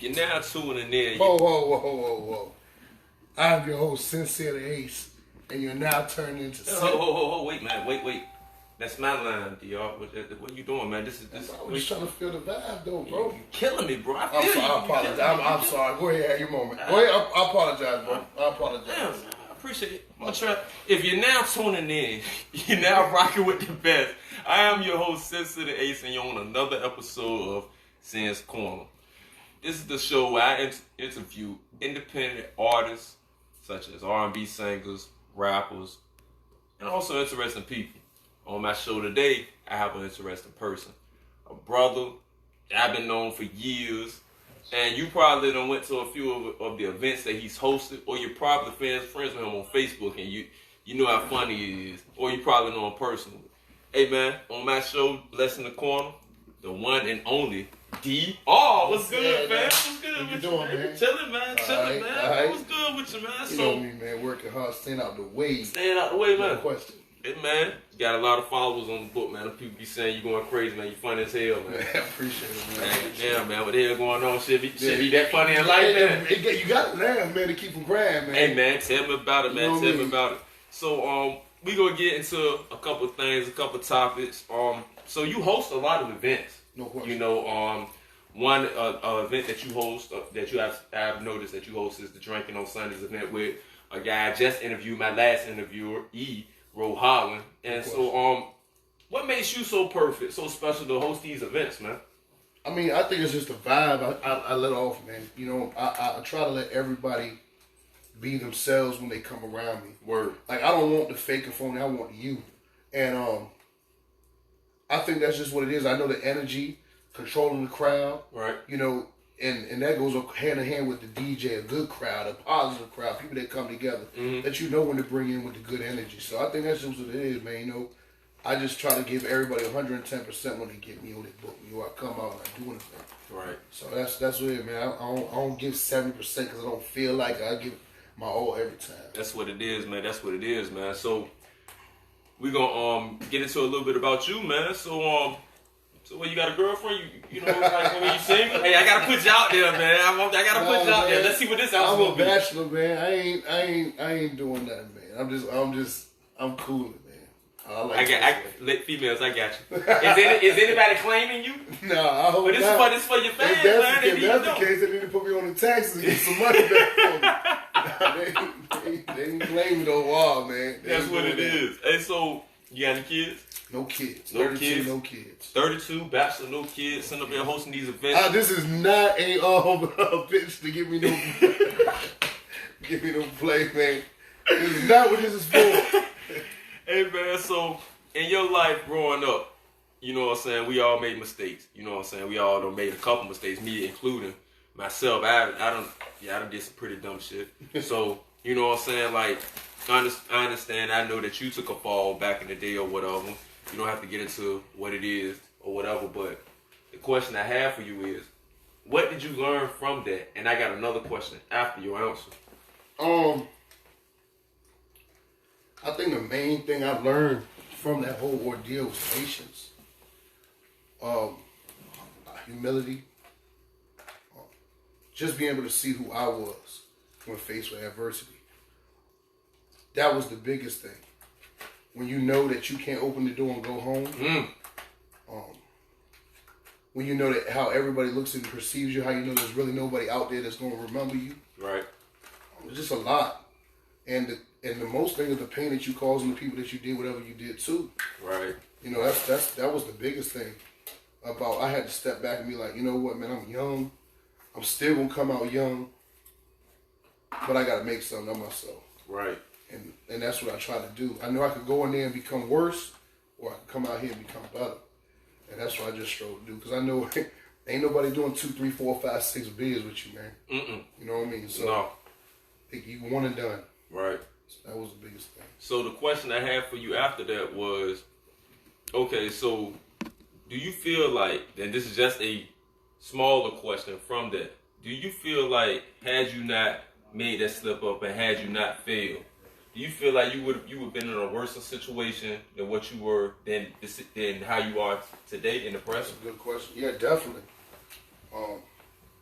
If you're now tuning in, Whoa. I'm your host, Sincere the Ace, and you're now turned into... Wait, man, wait. That's my line, DR. What you doing, man? This. I'm just trying to feel the vibe, though, bro. You killing me, bro. I apologize. I'm sorry. Go ahead, have your moment. Go ahead. I apologize, bro. I apologize. Damn, I appreciate it. If you're now tuning in, you're now rocking with the best. I am your host, Sincere the Ace, and you're on another episode of Sin's Corner. This is the show where I interview independent artists, such as R&B singers, rappers, and also interesting people. On my show today, I have an interesting person. A brother that I've been known for years. And you probably done went to a few of the events that he's hosted, or you're probably friends with him on Facebook and you know how funny he is. Or you probably know him personally. Hey man, on my show, Bless in the Corner, the one and only D. Oh, what's good, man? What's good with you, man? Chilling, man. Chilling, man. What's good with you, man? You know me, man. Working hard, staying out the way. Staying out the way, man. No question. Hey, man, you got a lot of followers on the book, man. The people be saying you going crazy, man. You funny as hell, man. I appreciate it, man. Damn, man. What the hell going on? Should be that funny in life, man. You got it now, man, to keep them grand, man. Hey, man, tell me about it, man. Tell me about it. So, we gonna get into a couple of things, a couple of topics. So you host a lot of events. No question. You know, one event that you host, that you have noticed that you host is the Drinking on Sundays event with a guy I just interviewed, my last interviewer, Ro Holland. And so, what makes you so perfect, so special to host these events, man? I mean, I think it's just a vibe I let off, man. You know, I try to let everybody be themselves when they come around me. Word. Like, I don't want the fake and phony, I want you. And I think that's just what it is. I know the energy, controlling the crowd. Right. You know, and that goes hand in hand with the DJ, a good crowd, a positive crowd, people that come together, that you know when to bring in with the good energy. So I think that's just what it is, man. You know, I just try to give everybody 110% when they get me on their book. You know, I come out and I do anything. Right. So that's what it is, man. I don't give 70% because I don't feel like I give my all every time. That's what it is, man. That's what it is, man. So we're gonna get into a little bit about you, man. So when you got a girlfriend, you know, like when you single, hey, I gotta put you out there, man. I gotta put you out there. Let's see what this house will be. I'm a bachelor, man. I ain't doing nothing, man. I'm cooling, man. Females, I got you. Is anybody claiming you? No, I hope but not. This for your fans, if man. If that's the case, they need to put me on the taxes and get some money back for me. They ain't claiming no wall, man. That's what it is. Hey, so you got any kids? No kids. No kids. No kids. 32, bachelor, no kids. Sitting up there hosting these events. This is not a bitch to give me no play, man. This is not what this is for. Hey, man, so in your life growing up, you know what I'm saying, we all made mistakes. You know what I'm saying? We all done made a couple mistakes, me including myself. I done did some pretty dumb shit. So, you know what I'm saying? Like, I understand. I know that you took a fall back in the day or whatever. You don't have to get into what it is or whatever, but the question I have for you is, what did you learn from that? And I got another question after your answer. I think the main thing I learned from that whole ordeal was patience, humility, just being able to see who I was when faced with adversity. That was the biggest thing. When you know that you can't open the door and go home. When you know that how everybody looks and perceives you, how you know there's really nobody out there that's going to remember you. Right. It's just a lot. And the most thing is the pain that you caused and the people that you did whatever you did too. Right. You know, that was the biggest thing about. I had to step back and be like, you know what, man, I'm young. I'm still going to come out young. But I got to make something of myself. Right. And that's what I try to do. I know I could go in there and become worse, or I could come out here and become better. And that's what I just strove to do. Because I know ain't nobody doing 2, 3, 4, 5, 6 beers with you, man. You know what I mean? So no. I think you one and done. Right. So that was the biggest thing. So the question I had for you after that was, okay, so do you feel like, and this is just a smaller question from that, do you feel like had you not made that slip up and had you not failed, do you feel like you would have been in a worse situation than what you were than how you are today in the present? That's a good question. Yeah, definitely.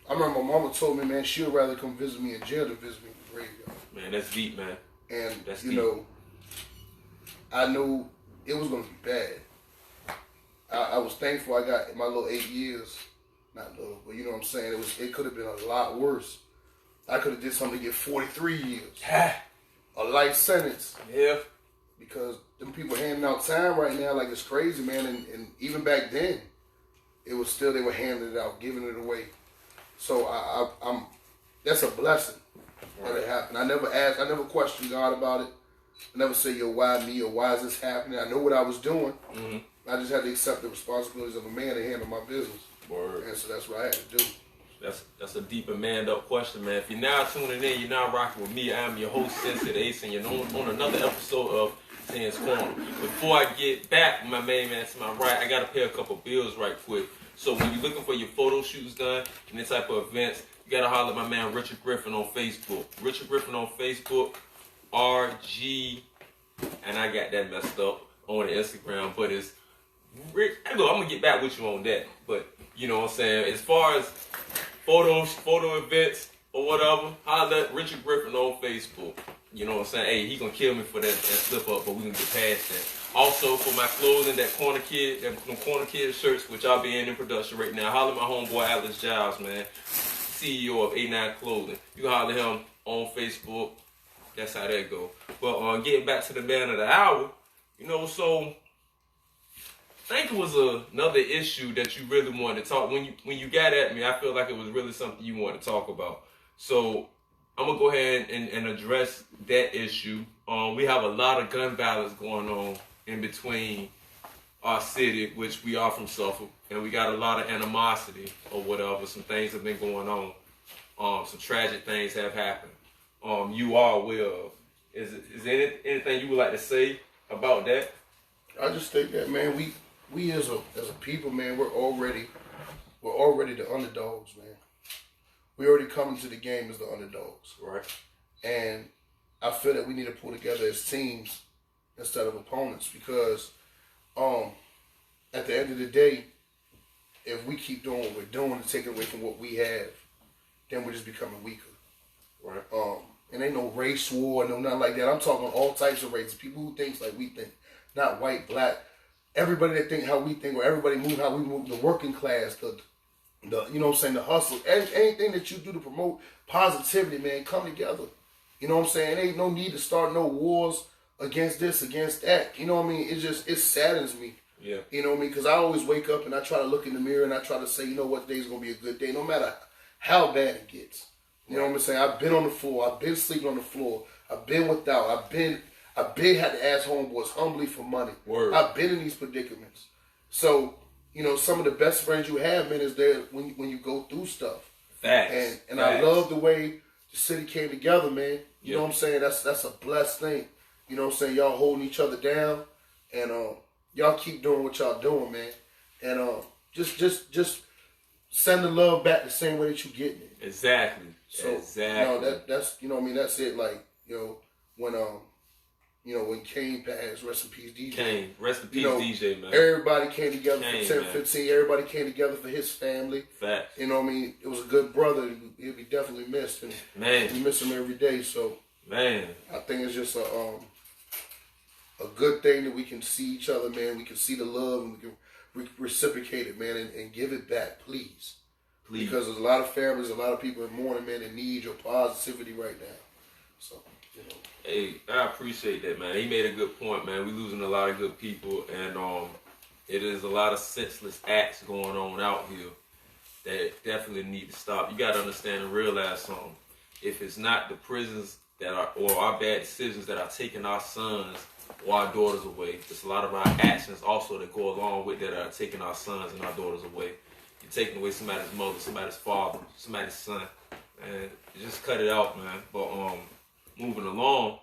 I remember my mama told me, man, she would rather come visit me in jail than visit me in the graveyard. Man, that's deep, man. And, that's you deep. know, I knew it was going to be bad. I was thankful I got my little 8 years. Not little, but you know what I'm saying? It could have been a lot worse. I could have did something to get 43 years. A life sentence. Yeah. Because them people handing out time right now like it's crazy, man. And even back then, it was still, they were handing it out, giving it away. So I'm that's a blessing that it happened. I never asked, I never questioned God about it. I never said, yo, why me or why is this happening? I know what I was doing. Mm-hmm. I just had to accept the responsibilities of a man to handle my business. Word. And so that's what I had to do. That's a deep and manned up question, man. If you're now tuning in, you're now rocking with me. I'm your host, Sensei the Ace, and you're on another episode of Sands Corner. Before I get back, my main man to my right, I got to pay a couple bills right quick. So when you're looking for your photo shoots done, and this type of events, you got to holler at my man Richard Griffin on Facebook. Richard Griffin on Facebook, RG, and I got that messed up on the Instagram, but it's Rich. I'm going to get back with you on that, but you know what I'm saying? As far as photo events or whatever, holler at Richard Griffin on Facebook. You know what I'm saying? Hey, he gonna kill me for that slip up, but we can get past that. Also, for my clothing, them Corner Kid shirts, which I'll be in production right now, holler at my homeboy Alex Giles, man, CEO of A9 Clothing. You can holler at him on Facebook. That's how that go. But getting back to the man of the hour, you know, so I think it was another issue that you really wanted to talk. When you got at me, I feel like it was really something you wanted to talk about. So I'm gonna go ahead and address that issue. We have a lot of gun violence going on in between our city, which we are from Suffolk, and we got a lot of animosity or whatever. Some things have been going on. Some tragic things have happened. You are aware of. Is there anything you would like to say about that? I just think that, man, we as a people, man, we're already the underdogs, man. We already come into the game as the underdogs. Right. And I feel that we need to pull together as teams instead of opponents because at the end of the day, if we keep doing what we're doing and taking away from what we have, then we're just becoming weaker. Right. And ain't no race war, no nothing like that. I'm talking all types of races. People who think like we think, not white, black. Everybody that think how we think, or everybody move how we move. The working class, the you know what I'm saying, the hustle, anything that you do to promote positivity, man, come together. You know what I'm saying? Ain't no need to start no wars against this, against that. You know what I mean? It saddens me. Yeah. You know what I mean? Because I always wake up and I try to look in the mirror and I try to say, you know what, today's gonna be a good day, no matter how bad it gets. You know what I'm saying? I've been on the floor. I've been sleeping on the floor. I've been without. I've been had to ask homeboys humbly for money. Word. I've been in these predicaments. So, you know, some of the best friends you have, man, is there when you go through stuff. Facts. And I love the way the city came together, man. You know what I'm saying? That's a blessed thing. You know what I'm saying? Y'all holding each other down, and y'all keep doing what y'all doing, man. And just send the love back the same way that you getting it. Exactly. So, exactly. You know, that's you know what I mean, that's it. Like, when Kane passed, rest in peace, DJ. Kane, rest in peace, DJ, man. Everybody came together Kane, for 10, man. 15. Everybody came together for his family. Facts. You know what I mean? It was a good brother. He'll be definitely missed. And man, we miss him every day. So, man, I think it's just a good thing that we can see each other, man. We can see the love and we can reciprocate it, man, and give it back, please. Please. Because there's a lot of families, a lot of people in mourning, man, that need your positivity right now. So, you know. Hey, I appreciate that, man. He made a good point, man. We losing a lot of good people, and it is a lot of senseless acts going on out here that definitely need to stop. You got to understand and realize something. If it's not the prisons that are, or our bad decisions that are taking our sons or our daughters away, it's a lot of our actions also that go along with that are taking our sons and our daughters away. You're taking away somebody's mother, somebody's father, somebody's son, and just cut it out, man. But moving along,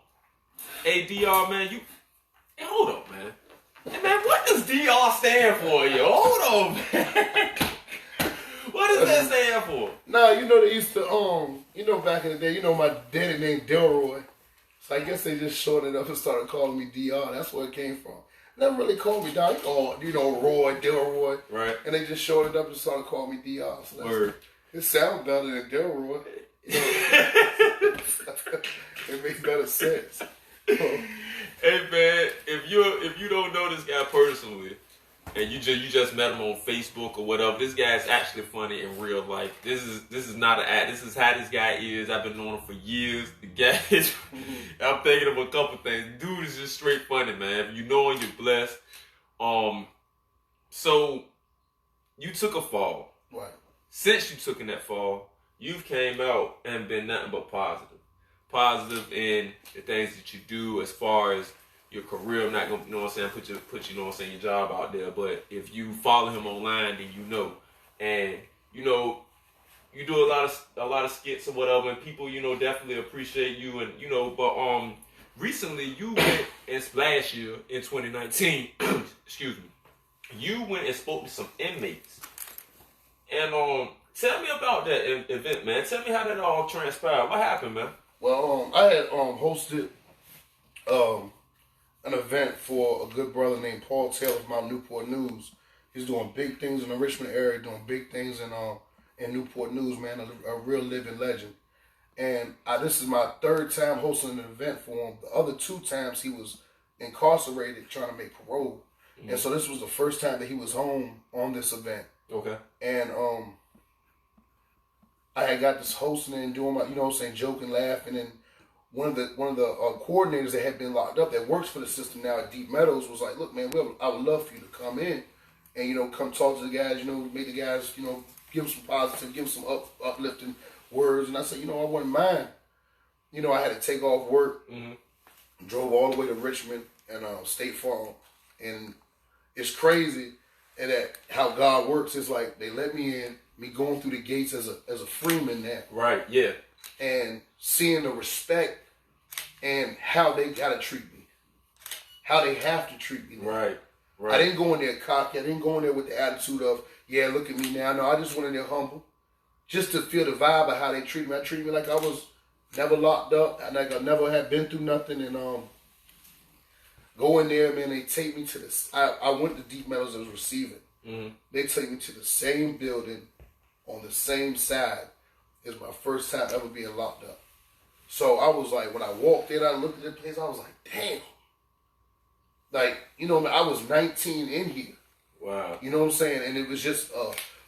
hey DR, man, hey, hold up, man. Hey man, what does DR stand for, yo? Hold on, man. What does that stand for? Nah, you know they used to back in the day, my daddy named Delroy. So I guess they just shortened it up and started calling me DR. That's where it came from. Never really called me DR. Roy, Delroy. Right. And they just shortened it up and started calling me DR. So Word. It sounds better than Delroy. It makes better sense. Hey man, if you don't know this guy personally, and you just met him on Facebook or whatever, this guy is actually funny in real life. This is not an act. This is how this guy is. I've been knowing him for years. The guy is. I'm thinking of a couple things. Dude is just straight funny, man. If you know him, you're blessed. So you took a fall. Right. Since you took in that fall, you've came out and been nothing but positive. Positive in the things that you do as far as your career. I'm not gonna, you know what I'm saying, put you know what I'm saying, your job out there. But if you follow him online, then you know. And you know, you do a lot of skits or whatever, and people, you know, definitely appreciate you. And you know, but recently you went and last year in 2019, excuse me, you went and spoke to some inmates. And tell me about that event, man. Tell me how that all transpired. What happened, man? Well, I had hosted an event for a good brother named Paul Taylor from Mount Newport News. He's doing big things in the Richmond area, doing big things in Newport News, man, a real living legend. And this is my third time hosting an event for him. The other 2 times he was incarcerated trying to make parole. Mm-hmm. And so this was the first time that he was home on this event. Okay. And I had got this hosting and doing my, you know what I'm saying, joking, laughing, and one of the coordinators that had been locked up that works for the system now at Deep Meadows was like, look, man, I would love for you to come in and, you know, come talk to the guys, you know, make the guys, you know, give them some positive, give them some uplifting words. And I said, you know, I wouldn't mind. You know, I had to take off work, drove all the way to Richmond and State Farm. And it's crazy and that how God works. It's like they let me in, me going through the gates as a freeman now. Right, yeah. And seeing the respect and how they gotta treat me. How they have to treat me now. Right. I didn't go in there cocky. I didn't go in there with the attitude of, yeah, look at me now. No, I just went in there humble. Just to feel the vibe of how they treat me. I treated me like I was never locked up. Like I never had been through nothing. And go in there, man, they take me to this. I went to Deep Meadows and was receiving. Mm-hmm. They take me to the same building on the same side. It's my first time ever being locked up. So I was like, when I walked in, I looked at the place, I was like, damn. Like, you know, I was 19 in here. Wow. You know what I'm saying? And it was just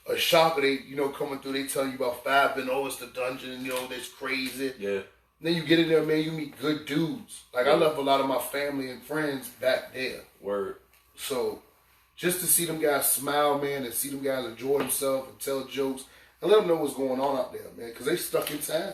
a shock. They, you know, coming through, they tell you about 5 been over, it's the dungeon, you know, that's crazy. Yeah. Then you get in there, man, you meet good dudes. Like, I left a lot of my family and friends back there. Word. So, just to see them guys smile, man, and see them guys enjoy themselves and tell jokes, and let them know what's going on out there, man, because they stuck in time.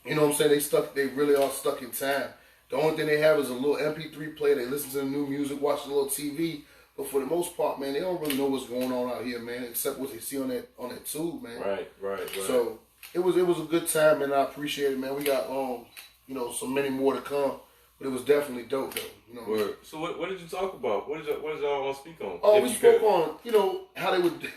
You know what I'm saying? They really are stuck in time. The only thing they have is a little MP3 player. They listen to the new music, watch a little TV. But for the most part, man, they don't really know what's going on out here, man, except what they see on that tube, man. Right. So it was a good time, and I appreciate it, man. We got you know, so many more to come, but it was definitely dope, though. You know. Word. So what did you talk about? What did y'all want to speak on? Oh, we spoke on, you know, how they would.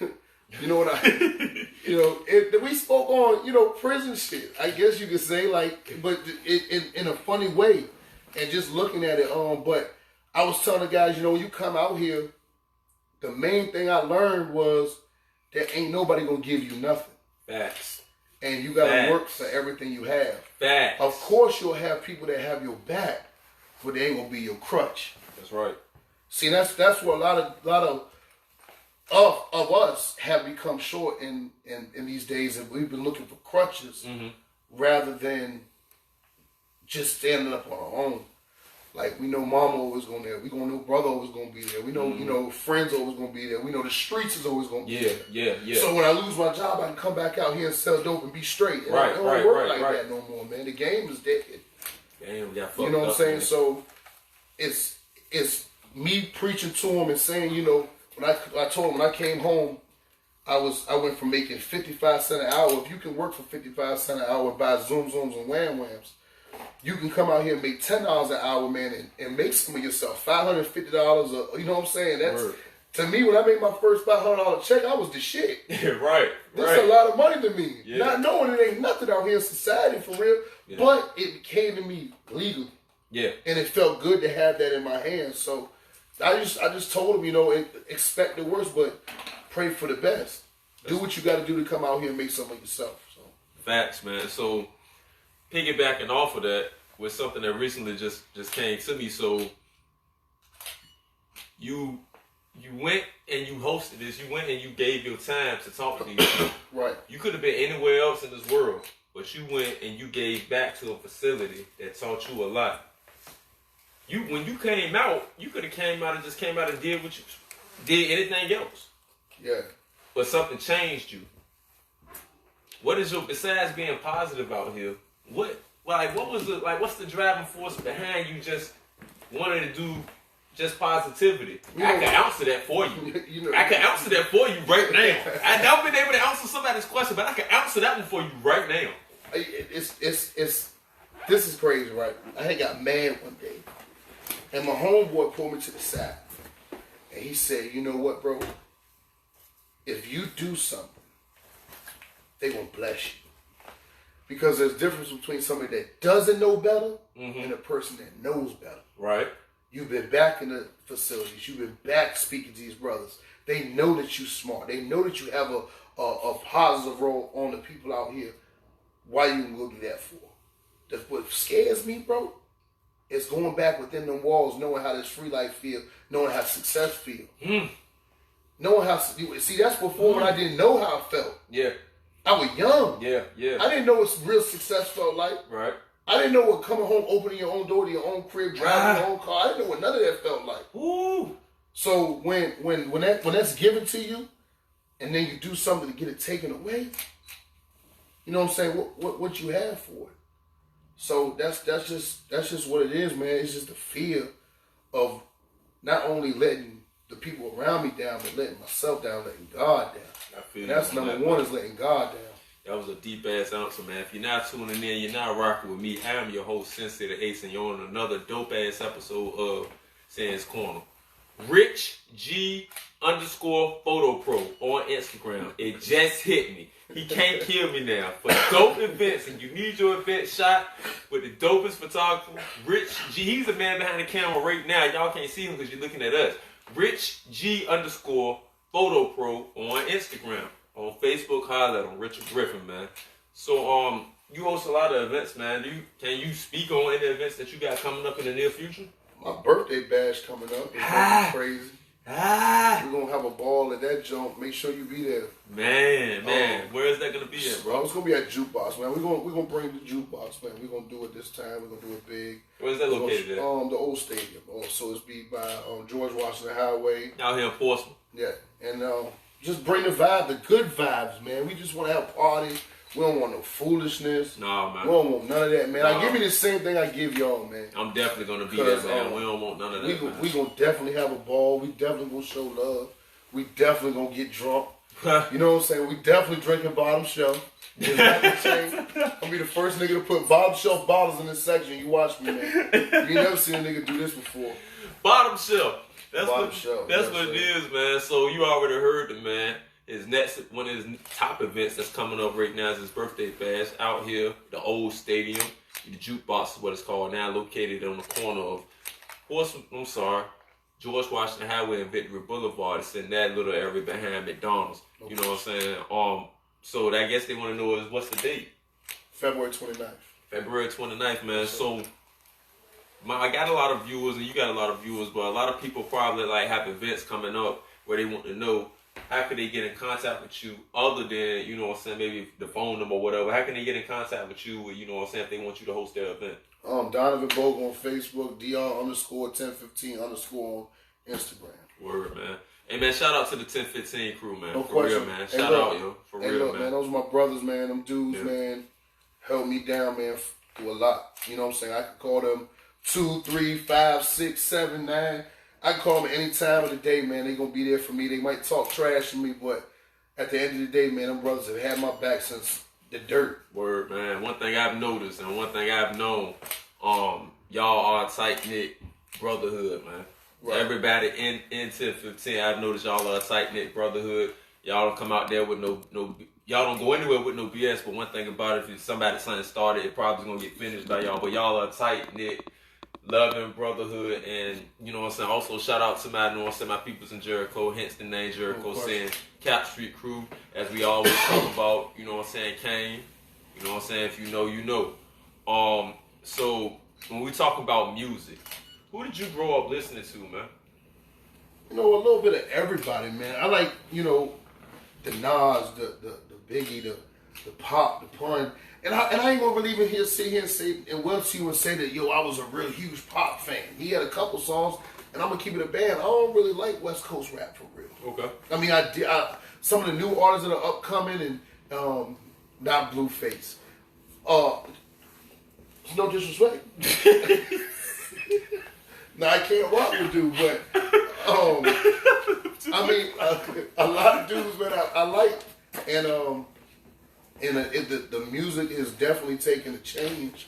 You know what you know, we spoke on, you know, prison shit. I guess you could say, like, but in a funny way, and just looking at it. But I was telling the guys, you know, when you come out here, the main thing I learned was that ain't nobody gonna give you nothing. Facts. And you gotta work for everything you have. Facts. Of course, you'll have people that have your back, but they ain't gonna be your crutch. That's right. See, that's what a lot of us have become short in these days, and we've been looking for crutches rather than just standing up on our own. Like, we know mama always gonna be there. We gonna know brother always gonna be there. We know, you know, friends always gonna be there. We know the streets is always gonna be there. Yeah. So when I lose my job, I can come back out here and sell dope and be straight. It don't work like that no more, man. The game is dead. Damn, we got fucked you know what I'm saying? Man. So it's me preaching to him and saying, you know, when I told him when I came home, I went from making 55 cents an hour. If you can work for 55 cents an hour, buy Zooms and Whams, you can come out here and make $10 an hour, man, and make some of yourself $550. You know what I'm saying? That's to me, when I made my first $500 check, I was the shit. Right. This is a lot of money to me. Yeah. Not knowing it ain't nothing out here in society for real, but it came to me legally. Yeah. And it felt good to have that in my hands. So I just told him, you know, expect the worst, but pray for the best. do what you got to do to come out here and make something of yourself. So facts, man. So piggybacking off of that with something that recently just came to me. So you went and you hosted this. You went and you gave your time to talk to these people. Right. You could have been anywhere else in this world, but you went and you gave back to a facility that taught you a lot. When you came out, you could have came out and did anything else. Yeah. But something changed you. What is besides being positive out here? What's the driving force behind you just wanting to do just positivity? I can answer that for you. I can answer that for you right now. I've never been able to answer somebody's question, but I can answer that one for you right now. This is crazy, right? I had got mad one day, and my homeboy pulled me to the side, and he said, "You know what, bro? If you do something, they gonna bless you, because there's a difference between somebody that doesn't know better and a person that knows better." Right. You've been back in the facilities. You've been back speaking to these brothers. They know that you're smart. They know that you have a positive role on the people out here. Why you can go do that for? That's what scares me, bro. It's going back within them walls, knowing how this free life feel, knowing how success feel. Knowing how, see, that's before when I didn't know how it felt. Yeah. I was young. Yeah. I didn't know what real success felt like. Right. I didn't know what coming home, opening your own door to your own crib, driving your own car. I didn't know what none of that felt like. Ooh. So when that's given to you, and then you do something to get it taken away, you know what I'm saying? What you have for it? So that's just what it is, man. It's just the fear of not only letting the people around me down, but letting myself down, letting God down. I feel and that's number one, is letting God down. That was a deep ass answer, man. If you're not tuning in, you're not rocking with me. I am your host, Sensei the Ace, and you're on another dope ass episode of Sans Corner. Rich G _ Photo Pro on Instagram. It just hit me. He can't kill me now. For dope events, and you need your event shot with the dopest photographer, Rich G. He's the man behind the camera right now. Y'all can't see him because you're looking at us. Rich G _ Photo Pro on Instagram. On Facebook, holler on Richard Griffin, man. So, you host a lot of events, man. Can you speak on any events that you got coming up in the near future? My birthday bash coming up. It's gonna be crazy. We're gonna have a ball at that jump. Make sure you be there. Man. Where is that gonna be at, bro? It's gonna be at Jukebox, man. We're gonna bring the Jukebox, man. We're gonna do it this time. We're gonna do it big. Where's that located at? The old stadium. So it's be by George Washington Highway. Out here in Portsmouth. Yeah, and just bring the vibe, the good vibes, man. We just want to have parties. We don't want no foolishness. Nah, man. We don't want none of that, man. Nah. I give me the same thing I give y'all, man. I'm definitely gonna be there, man. We don't want none of that. We gonna definitely have a ball. We definitely gonna show love. We definitely gonna get drunk. You know what I'm saying? We definitely drinking bottom shelf. I'm gonna be the first nigga to put bottom shelf bottles in this section. You watch me, man. You ain't never seen a nigga do this before. Bottom shelf. That's That's what it is, man. So you already heard the man. His next one of his top events that's coming up right now is his birthday bash out here, the old stadium. The Jukebox is what it's called now, located on the corner of George Washington Highway and Victory Boulevard. It's in that little area behind McDonald's. You know what I'm saying? So I guess they want to know is what's the date? February 29th. February 29th, man. So I got a lot of viewers, and you got a lot of viewers, but a lot of people probably have events coming up where they want to know how can they get in contact with you other than, you know what I'm saying, maybe the phone number or whatever. How can they get in contact with you, you know what I'm saying, if they want you to host their event? Donovan Bogue on Facebook, DR_1015_ on Instagram. Word, man. Hey, man, shout out to the 1015 crew, man. No For question. real, man. Hey, shout out, yo. For real, man. Those are my brothers, man. Them dudes, man, held me down, man, through a lot. You know what I'm saying? I could call them 2, 3, 5, 6, 7, 9. I can call them any time of the day, man. They gonna be there for me. They might talk trash to me, but at the end of the day, man, them brothers have had my back since the dirt. Word, man. One thing I've noticed and one thing I've known, y'all are a tight-knit brotherhood, man. Right. Everybody in 1015, I've noticed y'all are a tight-knit brotherhood. Y'all don't come out there with no y'all don't go anywhere with no BS, but one thing about it, if something started, it probably gonna get finished by y'all. But y'all are a tight-knit love and brotherhood, and you know what I'm saying. Also, shout out to my, you know what I'm saying, my peoples in Jericho, hence the name Jericho, saying Cap Street Crew, as we always talk about. You know what I'm saying, Kane. You know what I'm saying. If you know, you know. So when we talk about music, who did you grow up listening to, man? You know, a little bit of everybody, man. I like, you know, the Nas, the Biggie, the Pop, the Pun. And I ain't gonna really even sit here and say and well to you and say that, yo, I was a real huge Pop fan. He had a couple songs, and I'm gonna keep it a band. I don't really like West Coast rap for real. Okay. I mean, I some of the new artists that are upcoming, and not Blueface. No disrespect. Now I can't rock with dude, but I mean, a lot of dudes, man, I like, and the music is definitely taking a change.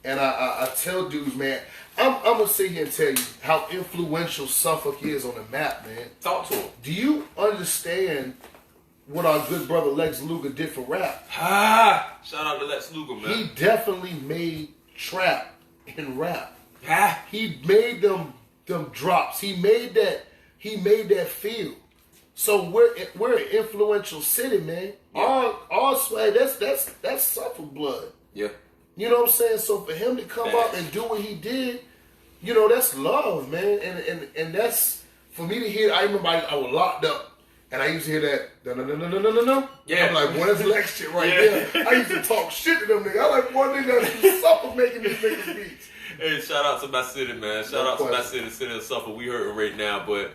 And I tell dudes, man, I'm gonna sit here and tell you how influential Suffolk is on the map, man. Talk to him. Do you understand what our good brother Lex Luger did for rap? Shout out to Lex Luger, man. He definitely made trap and rap. He made them drops. He made that feel. So we're an influential city, man. Yeah. Our swag, that's Suffolk blood. Yeah. You know what I'm saying? So for him to come up and do what he did, you know, that's love, man. And that's, for me to hear, I remember I was locked up. And I used to hear that, no. Yeah. I'm like, boy, that's Lex shit right there. I used to talk shit to them niggas. I'm like, boy, nigga, Suffolk making these niggas beats. Hey, shout out to my city, man. Shout out to my city, city of Suffolk. We hurting right now, but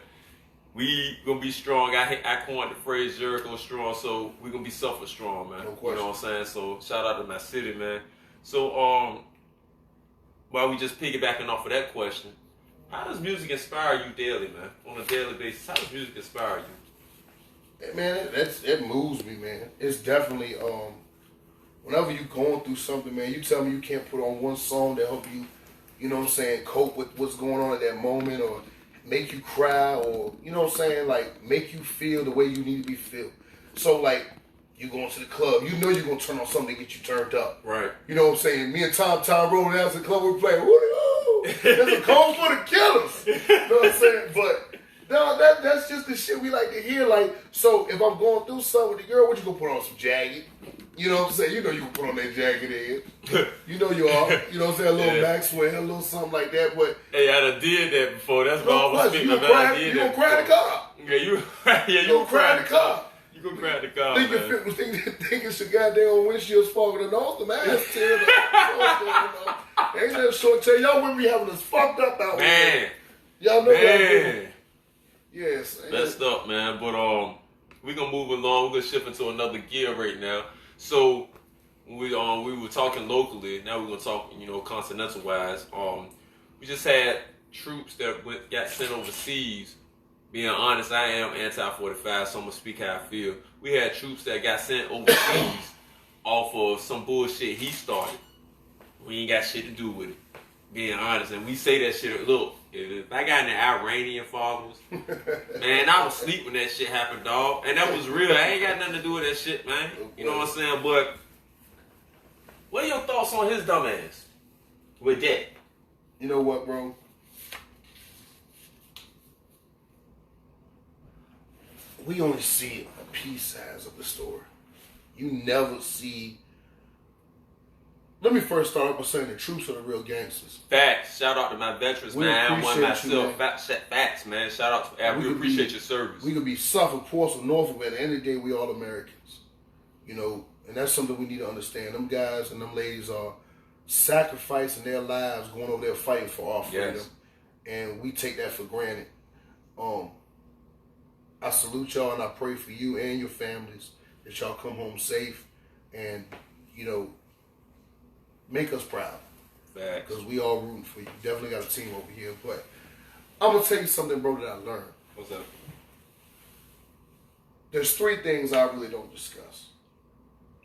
we gonna be strong. I coined the phrase Jericho strong, so we gonna be Suffolk strong, man. You know what I'm saying? So shout out to my city, man. So while we just piggybacking off of that question, how does music inspire you daily, man? On a daily basis, how does music inspire you? Man, it moves me, man. It's definitely whenever you going through something, man, you tell me you can't put on one song to help you, you know what I'm saying, cope with what's going on at that moment, or make you cry, or, you know what I'm saying, like, make you feel the way you need to be feel. So, like, you going to the club, you know you're going to turn on something to get you turned up. Right. You know what I'm saying? Me and Tom rolling down to the club, we're playing, woo-hoo! There's a call for the killers. You know what I'm saying? But, no, that's just the shit we like to hear. Like, so if I'm going through something with the girl, what you gonna put on? Some Jagged? You know what I'm saying? You know you can put on that Jagged in. You know you are. You know what I'm saying? A little Maxwell, a little something like that. But hey, I done did that before. That's why I was speaking about. You gonna cry in the car? Yeah, you gonna cry in the car. You gonna cry in the car, man. Thinking your goddamn windshield's fogging the nose, the ass tear. Ain't that short tail? Y'all women be having us fucked up out here. Y'all know that. Yes. Messed up, man. But we're gonna move along. We're gonna shift into another gear right now. So we were talking locally. Now we're gonna talk, you know, continental wise. We just had troops that got sent overseas. Being honest, I am anti-45, so I'm gonna speak how I feel. We had troops that got sent overseas off of some bullshit he started. We ain't got shit to do with it. Being honest, and we say that shit. Look, if I got any Iranian fathers, man, I was asleep when that shit happened, dog. And that was real. I ain't got nothing to do with that shit, man. You know what I'm saying? But what are your thoughts on his dumb ass with that? You know what, bro? We only see a piece size of the story. You never see. Let me first start off by saying the troops are the real gangsters. Facts. Shout out to my veterans, man. I'm one myself. Facts, man. Shout out to we appreciate your service. We could be Suffolk, Portsmouth, Norfolk, but at the end of the day, we all Americans. You know, and that's something we need to understand. Them guys and them ladies are sacrificing their lives, going over there fighting for our freedom. Yes. And we take that for granted. I salute y'all and I pray for you and your families that y'all come home safe and, you know, make us proud. Facts. Because we all rooting for you. Definitely got a team over here. But I'm going to tell you something, bro, that I learned. What's up? There's three things I really don't discuss.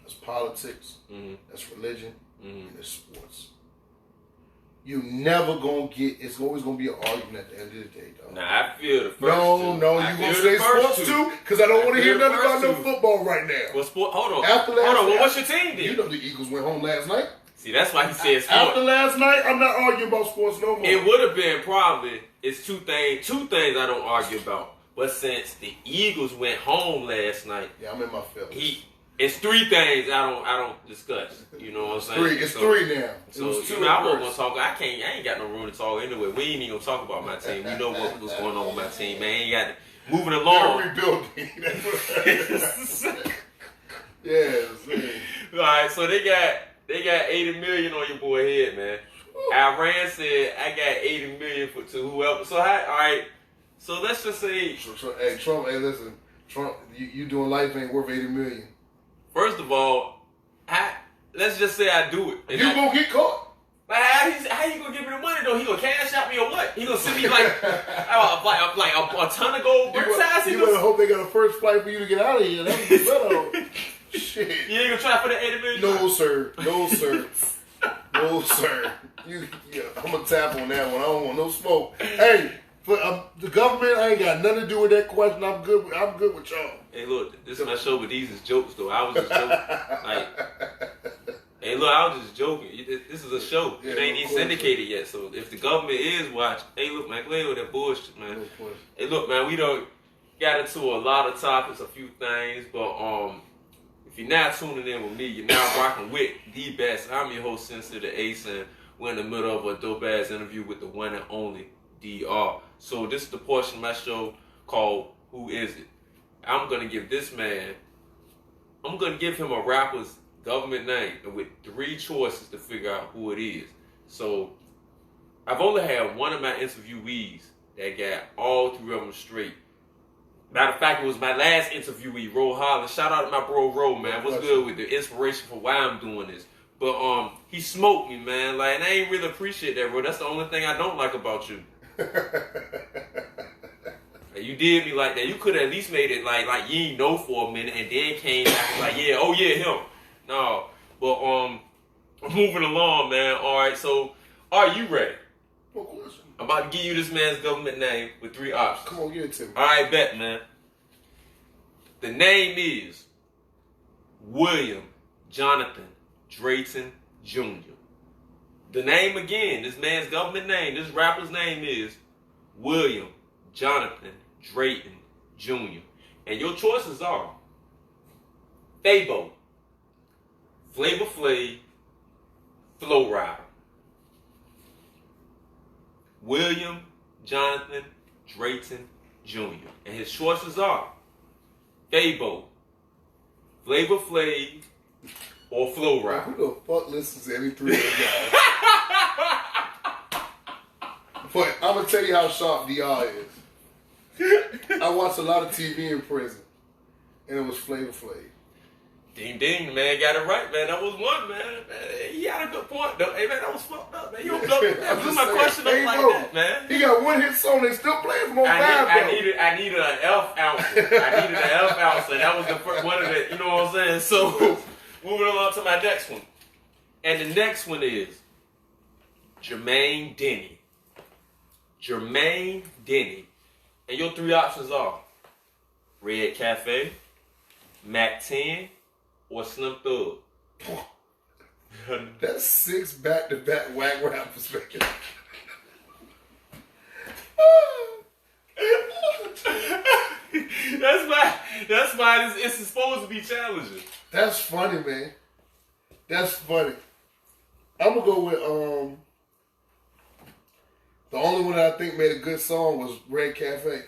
That's politics, that's religion, and that's sports. You never gonna get. It's always gonna be an argument at the end of the day, dog. Nah, I feel the first No, you gonna say sports too? Because I don't want to hear nothing about no football right now. Well, hold on. Hold on. Well, what's your team then? You know the Eagles went home last night. See, that's why he said sports. After last night, I'm not arguing about sports no more. It would have been probably, it's two things I don't argue about. But since the Eagles went home last night, yeah, I'm in my feelings. It's three things I don't discuss. You know what I'm saying? It's three now. So I wasn't gonna talk. I ain't got no room to talk anyway. We ain't even gonna talk about my team. You know what's going on with my team, man. Ain't got moving along. They're rebuilding. Yes. All right, so they got 80 million on your boy head, man. Iran said I got 80 million to whoever. So all right. So let's just say, hey Trump, listen, Trump, you doing life ain't worth 80 million. First of all, let's just say I do it. You gonna get caught. Like, how you gonna give me the money though? He gonna cash out me or what? He gonna send me like a ton of gold brick ties? You better hope they got a first flight for you to get out of here. That's better. Shit. You ain't gonna try for the 80 million? No, sir. No, sir. No, sir. I'm gonna tap on that one. I don't want no smoke. Hey, the government, I ain't got nothing to do with that question. I'm good with y'all. Hey, look, this is my show, but these is jokes though. I was just joking. Hey, look, I was just joking. This is a show. Yeah, it ain't even syndicated yet. So if the government is watching, hey, look, man, go ahead with that bullshit, man. Hey, look, man, we don't got into a lot of topics, a few things, but if you're not tuning in with me, you're now rocking with the best. I'm your host, Sensei the Ace, and we're in the middle of a dope ass interview with the one and only DR. So this is the portion of my show called Who Is It? I'm gonna give this man, I'm gonna give him a rapper's government name and with three choices to figure out who it is. So I've only had one of my interviewees that got all three of them straight. Matter of fact, it was my last interviewee, Ro Holland. Shout out to my bro Ro, man. What's good with the inspiration for why I'm doing this? But he smoked me, man. Like, and I ain't really appreciate that, bro. That's the only thing I don't like about you. You did me like that. You could have at least made it like you ain't know for a minute and then came back like, yeah, oh yeah, him. No. But moving along, man. Alright, so are you ready? Of course. I'm about to give you this man's government name with three options. Come on, give it to me. Alright, bet, man. The name is William Jonathan Drayton Jr. The name again, this man's government name, this rapper's name is William Jonathan Drayton Jr. And your choices are Fabo, Flavor Flav, Flow Rider. William Jonathan Drayton Jr. And his choices are Fabo, Flavor Flav, or Flow Rider. Who the fuck listens to any three of them guys? But I'm gonna tell you how sharp DR is. I watched a lot of TV in prison, and it was Flavor Flav. Ding ding, man, got it right, man. That was one, man. He had a good point, though. Hey, man, that was fucked up, man. You don't do my question up like that, man. He got one hit song. They still playing from on I needed an F ouncer. I needed an F ouncer. That was the first one of the. You know what I'm saying? So moving along to my next one, and the next one is Jermaine Denny. Jermaine Denny. And your three options are Red Cafe, Mac 10, or Slim Thug. That's 6 back-to-back whack rappers, man. That's why it's supposed to be challenging. That's funny, man. That's funny. I'm gonna go with the only one that I think made a good song was Red Cafe.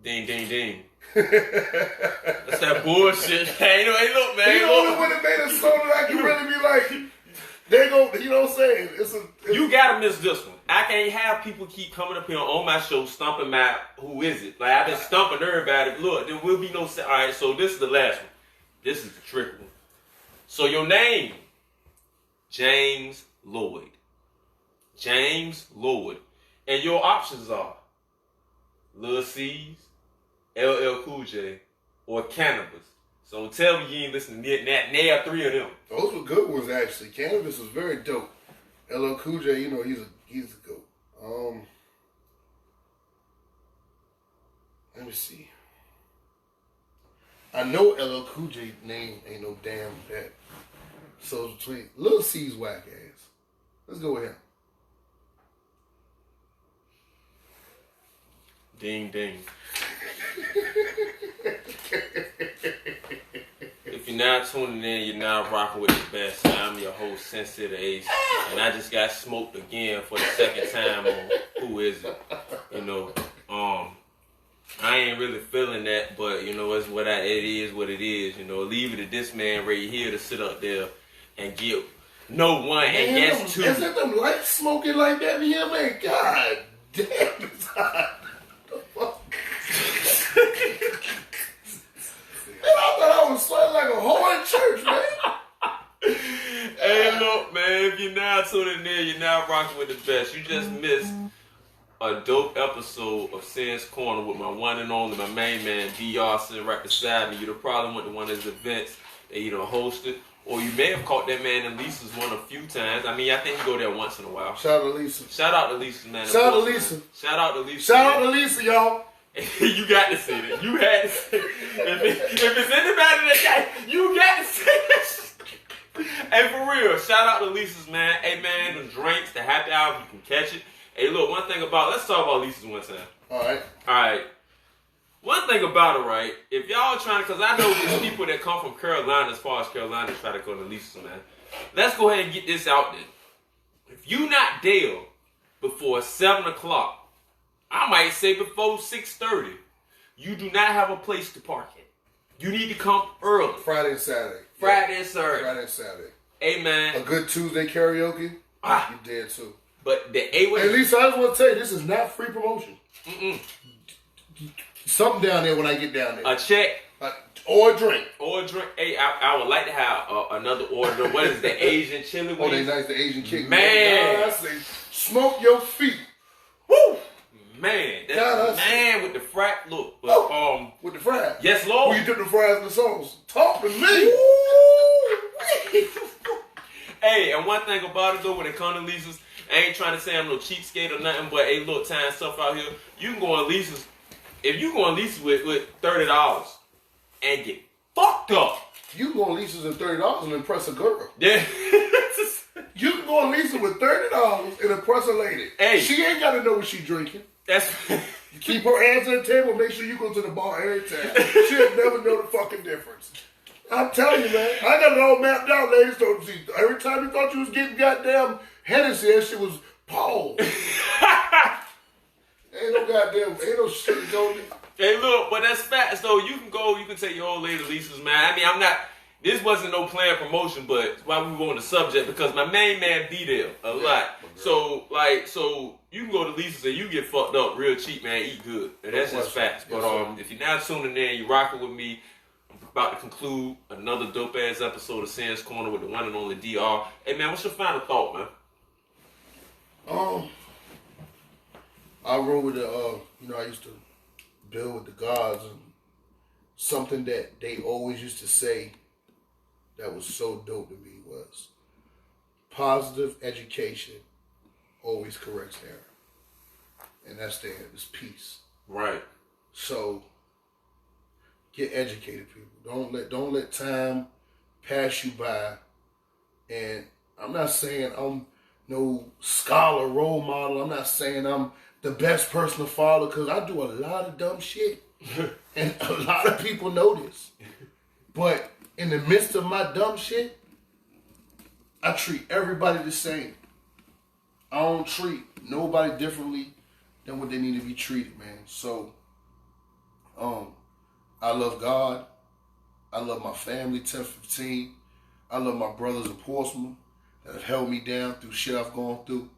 Ding, ding, ding. That's that bullshit. Hey, look, man. He the only one that made a song that I can really be like, they go, you know what I'm saying? You gotta miss this one. I can't have people keep coming up here on my show stumping my who is it. Like, I've been stumping everybody. Look, there will be no... Alright, so this is the last one. This is the trick one. So your name, James Lloyd. James Lloyd. And your options are Lil C's, LL Cool J, or Cannabis. So tell me you ain't listening to nail three of them. Those were good ones, actually. Cannabis was very dope. LL Cool J, you know, he's a goat. Let me see. I know LL Cool J name ain't no damn bet. So it's between Lil C's whack ass. Let's go with him. Ding ding. If you're not tuning in, you're now rocking with the best. I'm your host, Sensei the Ace, and I just got smoked again for the second time on Who Is It? You know, I ain't really feeling that, but you know, it is what it is. You know, leave it to this man right here to sit up there and get no one and guess two. Is it them lights smoking like that in here, man? God damn, it's hot. I thought I was sweating like a whore in church, man. Hey, look, man, if you're now tuning in, you're now rocking with the best. You just missed a dope episode of Sen's Corner with my one and only, my main man, DR, sitting right beside me. You'd have probably went to one of his events that he done hosted, or you may have caught that man in Lisa's one a few times. I mean, I think he go there once in a while. Shout out to Lisa. Shout out to Lisa, man. Shout out to Lisa. Shout out to Lisa. Shout out to Lisa, y'all. You got to say that. You had to say that. If it's anybody that got, you got to say that. Hey, for real, shout out to Lisa's, man. Hey, man, the drinks, the happy hour, you can catch it. Hey, look, one thing about, let's talk about Lisa's one time. All right. One thing about it, right, if y'all trying to, because I know there's people that come from Carolina, as far as Carolina, try to go to Lisa's, man. Let's go ahead and get this out there. If you not there before 7 o'clock, I might say before 6:30, you do not have a place to park it. You need to come early. Friday and Saturday. Friday and Saturday. Friday and Saturday. Hey, man. A good Tuesday karaoke, you dead too. But the A way. At least I just want to tell you, this is not free promotion. Something down there when I get down there. A check. Or a drink. Or a drink. Hey, I would like to have another order. What is the Asian chili wings? Oh, they nice, the Asian kick. Man. I say, smoke your feet. Woo! Man, that's God, man with the frat look. But, with the fries. Yes, Lord. When you dip the fries in the sauce. Talk to me. Hey, and one thing about it though, when it comes to Lisa's, I ain't trying to say I'm no cheapskate or nothing, but hey, look, time stuff out here. You can go on Lisa's. If you go on Lisa's with $30 and get fucked up, You can go on Lisa's with $30 and impress a girl. yeah. You can go on Lisa with $30 and impress a lady. Hey. She ain't got to know what she's drinking. That's Keep her hands on the table. Make sure you go to the bar every time. She'll never know the fucking difference. I'm telling you, man. I got it all mapped out, ladies. So see, every time you thought you was getting goddamn Hennessy, that shit was Paul. Ain't no shit going on. Hey, look, but that's facts though. You can go, you can take your old lady to Lisa's, man. I mean, this wasn't no planned promotion, but while we were on the subject, because my main man be there a lot. So you can go to Lisa's and you get fucked up real cheap, man. Eat good. And that's just facts. But if you're not tuning in, you're rocking with me. I'm about to conclude another dope ass episode of Sen's Corner with the one and only DR. Hey man, what's your final thought, man? I rode with I used to build with the gods, and something that they always used to say that was so dope to me was positive education always corrects error. And that's there, it's peace. Right. So get educated, people. Don't let time pass you by. And I'm not saying I'm no scholar role model. I'm not saying I'm the best person to follow, because I do a lot of dumb shit. And a lot of people know this. But in the midst of my dumb shit, I treat everybody the same. I don't treat nobody differently than what they need to be treated, man. So, I love God. I love my family, 1015. I love my brothers in Portsmouth that have held me down through shit I've gone through.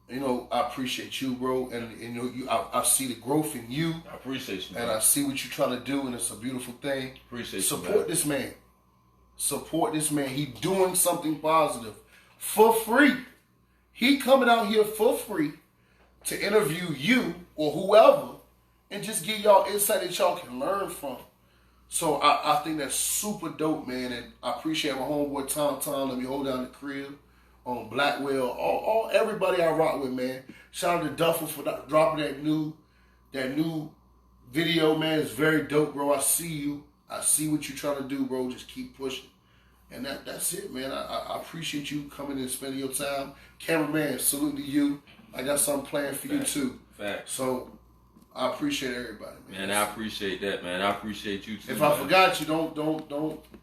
You know, I appreciate you, bro, and you know, I see the growth in you. I appreciate you, man. And I see what you're trying to do, and it's a beautiful thing. Appreciate Support you, man. this man. Support this man. He doing something positive for free. He coming out here for free to interview you or whoever and just give y'all insight that y'all can learn from. So I think that's super dope, man, and I appreciate my homeboy Tom. Let me hold down the crib. On Blackwell, all everybody I rock with, man. Shout out to Duffel for dropping that new video, man. It's very dope, bro. I see you. I see what you're trying to do, bro. Just keep pushing. And that's it, man. I appreciate you coming and spending your time. Cameraman, salute to you. I got something planned for you too. Facts. So I appreciate everybody, man. Man, I appreciate that, man. I appreciate you too. If I forgot you, don't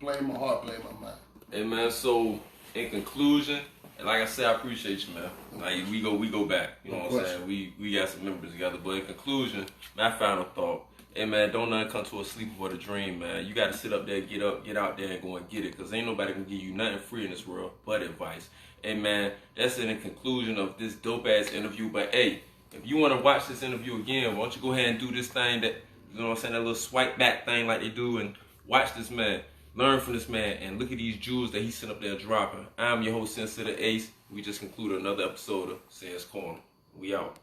blame my heart, blame my mind. Hey man, so in conclusion, and like I said, I appreciate you, man. Like we go back. You know what I'm saying? We got some members together. But in conclusion, my final thought. Hey man, don't nothing come to a sleep or a dream, man. You gotta sit up there, get out there and go and get it. Cause ain't nobody gonna give you nothing free in this world but advice. Hey man, that's in the conclusion of this dope ass interview. But hey, if you wanna watch this interview again, why don't you go ahead and do this thing that, you know what I'm saying, that little swipe back thing like they do, and watch this man, learn from this man, and look at these jewels that he sent up there dropping. I'm your host, Sensei the Ace. We just concluded another episode of Sans Corner. We out.